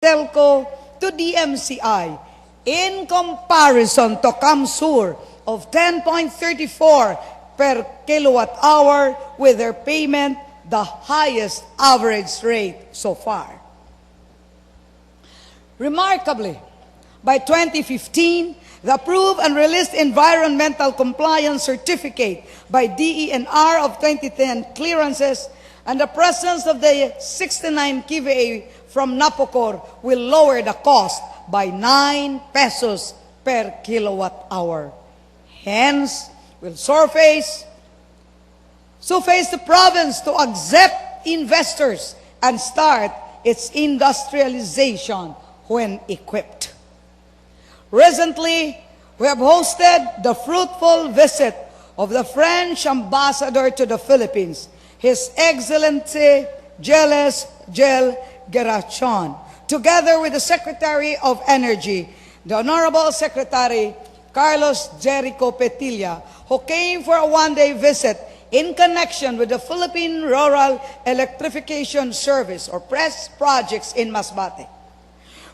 telco to DMCI in comparison to Kamsur of 10.34 per kilowatt hour, with their payment the highest average rate so far. Remarkably, by 2015, the approved and released environmental compliance certificate by DENR of 2010 clearances and the presence of the 69 kVA from Napocor will lower the cost by 9 pesos per kilowatt hour. Hence, will surface the province to accept investors and start its industrialization when equipped. Recently, we have hosted the fruitful visit of the French ambassador to the Philippines, His Excellency Gilles Gerachon, together with the Secretary of Energy, the Honorable Secretary Carlos Jericho Petilla, who came for a one-day visit in connection with the Philippine Rural Electrification Service, or PRES projects in Masbate.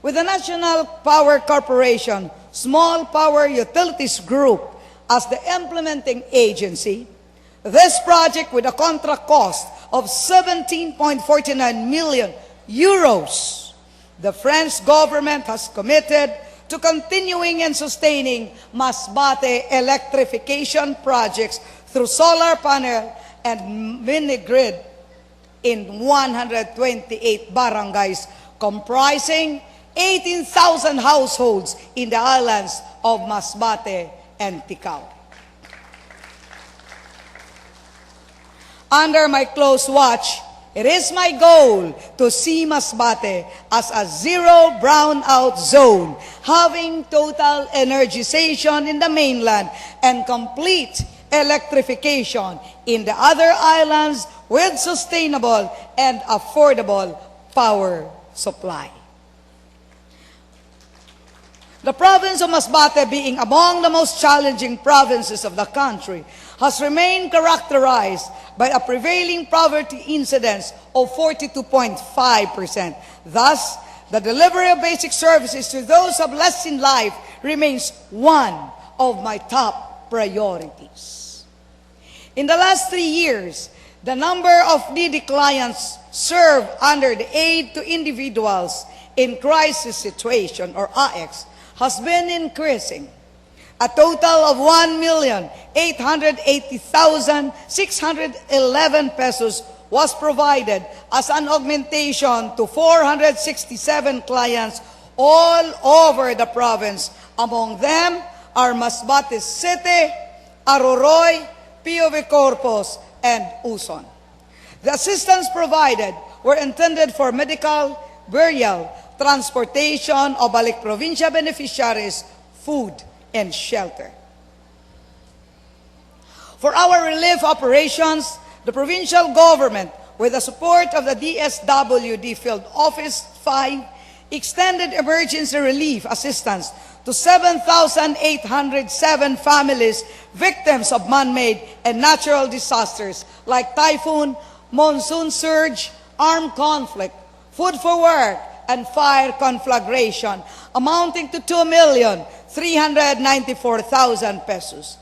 With the National Power Corporation Small Power Utilities Group as the implementing agency, this project, with a contract cost of 17.49 million euros, the French government has committed to continuing and sustaining Masbate electrification projects through solar panel and mini-grid in 128 barangays, comprising 18,000 households in the islands of Masbate and Ticao. Under my close watch, it is my goal to see Masbate as a zero brownout zone, having total energization in the mainland and complete electrification in the other islands with sustainable and affordable power supply. The province of Masbate, being among the most challenging provinces of the country, has remained characterized by a prevailing poverty incidence of 42.5%. Thus, the delivery of basic services to those of less in life remains one of my top priorities. In the last 3 years, the number of needy clients served under the Aid to Individuals in Crisis Situation, or AEX, has been increasing. A total of 1,880,611 pesos was provided as an augmentation to 467 clients all over the province. Among them are Masbate City, Aroroy, POV Corpus, and Uson. The assistance provided were intended for medical, burial, transportation of Balik Provincia beneficiaries, food, and shelter. For our relief operations, the provincial government, with the support of the DSWD Field Office 5, extended emergency relief assistance to 7,807 families victims of man-made and natural disasters like typhoon, monsoon surge, armed conflict, food for work, and fire conflagration, amounting to 2,394,000 pesos.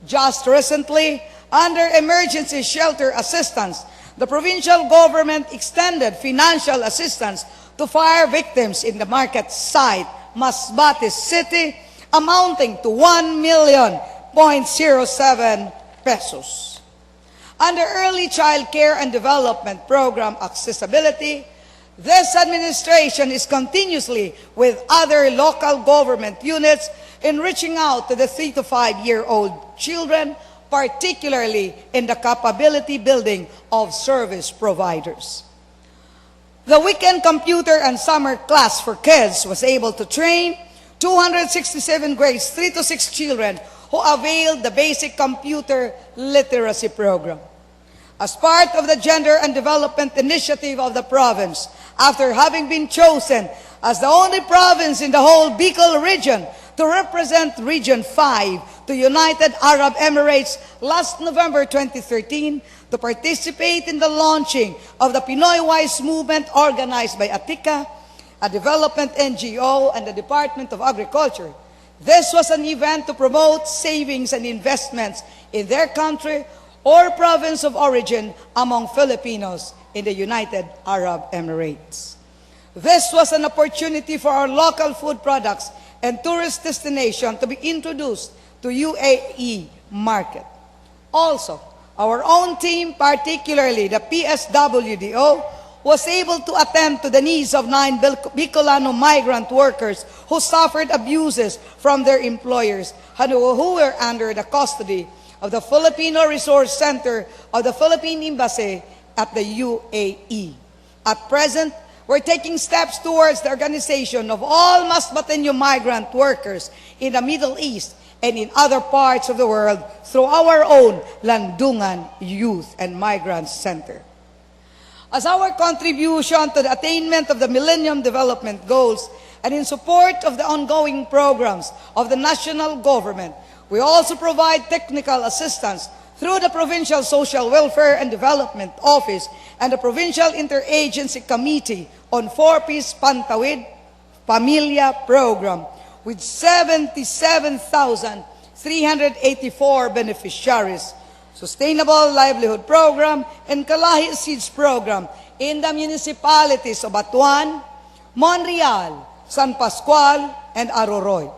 Just recently, under emergency shelter assistance, the provincial government extended financial assistance to fire victims in the market site, Masbate City, amounting to 1,000,007 pesos. Under Early Child Care and Development Program Accessibility, this administration is continuously, with other local government units, in reaching out to the 3 to 5-year-old children, particularly in the capability building of service providers. The weekend computer and summer class for kids was able to train 267 grades 3 to 6 children who availed the basic computer literacy program. As part of the Gender and Development Initiative of the province, after having been chosen as the only province in the whole Bicol region to represent Region 5 to United Arab Emirates last November 2013 to participate in the launching of the Pinoy Wise movement organized by ATICA, a development NGO, and the Department of Agriculture. This was an event to promote savings and investments in their country or province of origin among Filipinos in the United Arab Emirates. This was an opportunity for our local food products and tourist destination to be introduced to UAE market. Also, our own team, particularly the PSWDO, was able to attend to the needs of 9 Bicolano migrant workers who suffered abuses from their employers and who were under the custody of the Filipino Resource Center of the Philippine Embassy at the UAE. At present, we're taking steps towards the organization of all Masbateño migrant workers in the Middle East and in other parts of the world through our own Landungan Youth and Migrants Center. As our contribution to the attainment of the Millennium Development Goals and in support of the ongoing programs of the national government, we also provide technical assistance through the Provincial Social Welfare and Development Office and the Provincial Interagency Committee on 4-Piece Pantawid Pamilya Program with 77,384 beneficiaries, Sustainable Livelihood Program, and Kalahi Seeds Program in the municipalities of Batuan, Monreal, San Pascual, and Aroroy.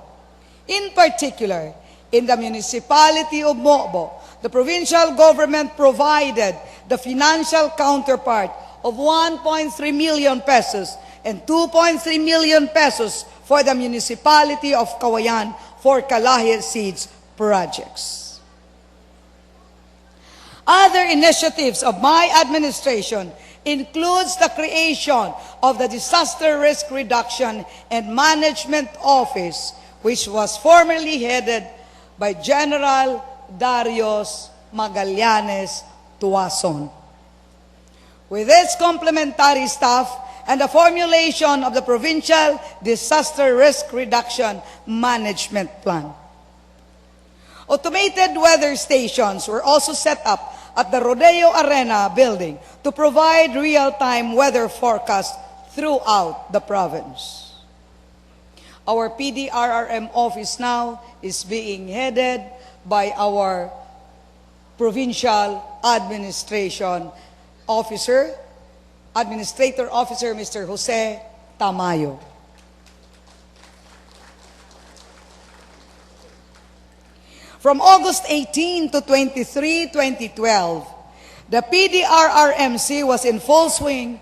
In particular, in the municipality of Mo'bo, the provincial government provided the financial counterpart of 1.3 million pesos and 2.3 million pesos for the municipality of Kawayan for Kalahi Seeds projects. Other initiatives of my administration includes the creation of the Disaster Risk Reduction and Management Office, which was formerly headed by General Darius Magallanes Tuason. With its complementary staff and the formulation of the Provincial Disaster Risk Reduction Management Plan. Automated weather stations were also set up at the Rodeo Arena building to provide real-time weather forecasts throughout the province. Our PDRRM office now is being headed by our Provincial Administrator Officer, Mr. Jose Tamayo. From August 18 to 23, 2012, the PDRRMC was in full swing,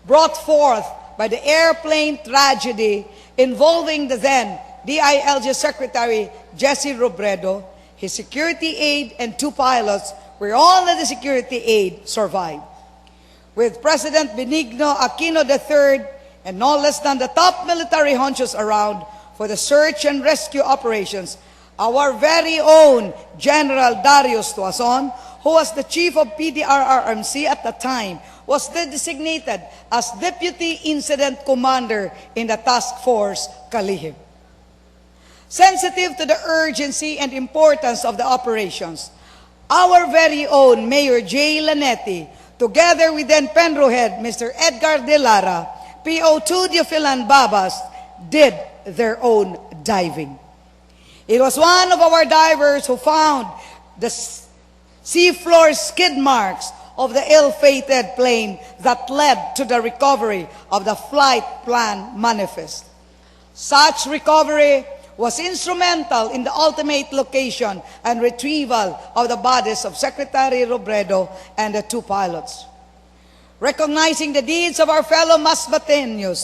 brought forth by the airplane tragedy involving the then DILG Secretary Jesse Robredo, his security aide, and 2 pilots, where all of the security aide survived. With President Benigno Aquino III and no less than the top military honchos around for the search and rescue operations, our very own General Darius Tuason, who was the chief of PDRRMC at the time, was designated as Deputy Incident Commander in the Task Force Kalihim. Sensitive to the urgency and importance of the operations, our very own Mayor J. Lanete, together with then Penro Head Mr. Edgar De Lara, PO2 Diofilan Babas, did their own diving. It was one of our divers who found the seafloor skid marks of the ill-fated plane that led to the recovery of the flight plan manifest. Such recovery was instrumental in the ultimate location and retrieval of the bodies of Secretary Robredo and the 2 pilots. Recognizing the deeds of our fellow Masbateños,